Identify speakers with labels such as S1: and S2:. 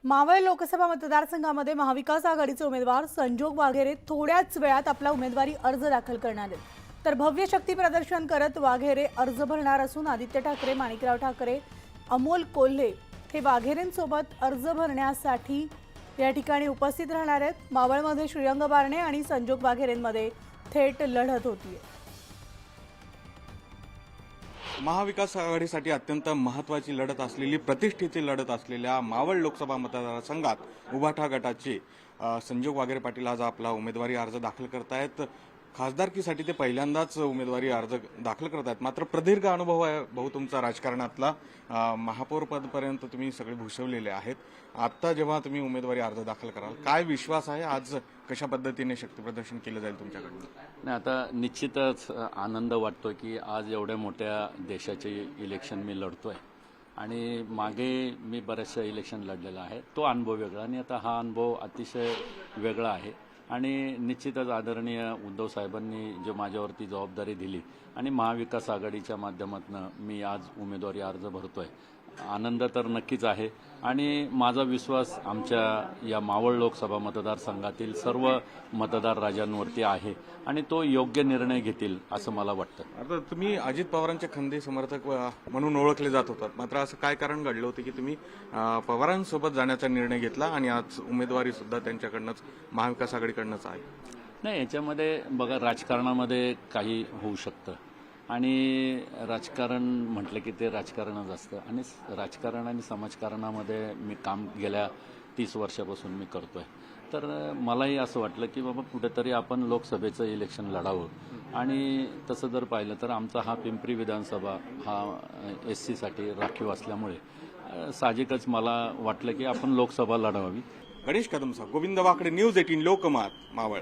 S1: मावळ लोकसभा मतदारसंघामध्ये महाविकास आघाडीचे उमेदवार संजोग वाघेरे थोड्याच वेळात आपला उमेदवारी अर्ज दाखल करणार आहेत। तर भव्य शक्ती प्रदर्शन करत वाघेरे अर्ज भरणार असून आदित्य ठाकरे, माणिकराव ठाकरे, अमोल कोल्हे हे वाघेरेंसोबत अर्ज भरण्यासाठी या ठिकाणी उपस्थित राहणार आहेत। मावळमध्ये श्रीरंग बारणे आणि संजोग वाघेरेंमध्ये थेट लढत होतीये।
S2: महाविकास आघाडीसाठी अत्यंत महत्त्वाची लढत असलेली, प्रतिष्ठेची लढत असलेल्या मावळ लोकसभा मतदारसंघात उभाटा गटाचे संजोग वाघेरे पाटील आज आपला उमेदवारी अर्ज दाखल करतायत। खासदारकीसाठी ते पहिल्यांदाच उमेदवारी अर्ज दाखल करतायत। मात्र प्रदीर्घ अनुभव आहे भाऊ तुमचा राजकारणातला, महापौर पदपर्यंत तुम्ही सगळे भूषवलेले आहेत। आता जेव्हा तुम्ही उमेदवारी अर्ज दाखल कराल, काय विश्वास आहे आज कशा पद्धतीने शक्ती प्रदर्शन केलं जाईल तुमच्याकडून?
S3: नाही, आता निश्चितच आनंद वाटतोय की आज एवढ्या मोठ्या देशाचे इलेक्शन मी लढतोय आणि मागे मी बरेचसे इलेक्शन लढलेलं आहे। तो अनुभव वेगळा आणि आता हा अनुभव अतिशय वेगळा आहे आणि निश्चितच आदरणीय उद्धव साहेबांनी जो माझ्यावरती जबाबदारी दिली आणि महाविकास आघाडीच्या माध्यमातून मी आज उमेदवारी अर्ज भरतोय। आनंद तर नक्कीच आहे आणि माझा विश्वास आमच्या या मावळ लोकसभा मतदारसंघातील सर्व मतदार राजांवरती आहे आणि तो योग्य निर्णय घेतील असं मला वाटतं।
S2: आता तुम्ही अजित पवारांचे खंदे समर्थक म्हणून ओळखले जात होतात, मात्र असं काय कारण घडलं होतं की तुम्ही पवारांसोबत जाण्याचा निर्णय घेतला आणि आज उमेदवारी सुद्धा त्यांच्याकडनंच, महाविकास आघाडीकडनंच आहे?
S3: नाही, याच्यामध्ये बघा, राजकारणामध्ये काही होऊ शकतं आणि राजकारण म्हटलं की ते राजकारणच असतं आणि राजकारण आणि समाजकारणामध्ये मी काम गेल्या 30 वर्षापासून मी करतोय। तर मलाही असं वाटलं की बाबा कुठेतरी आपण लोकसभेचं इलेक्शन लढावं आणि तसं जर पाहिलं तर आमचा हा पिंपरी विधानसभा हा SC साठी राखीव असल्यामुळे साहजिकच मला वाटलं की आपण लोकसभा लढवावी।
S2: गणेश कदमचा, गोविंद वाकडे, न्यूज 18 लोकमत, मावळ।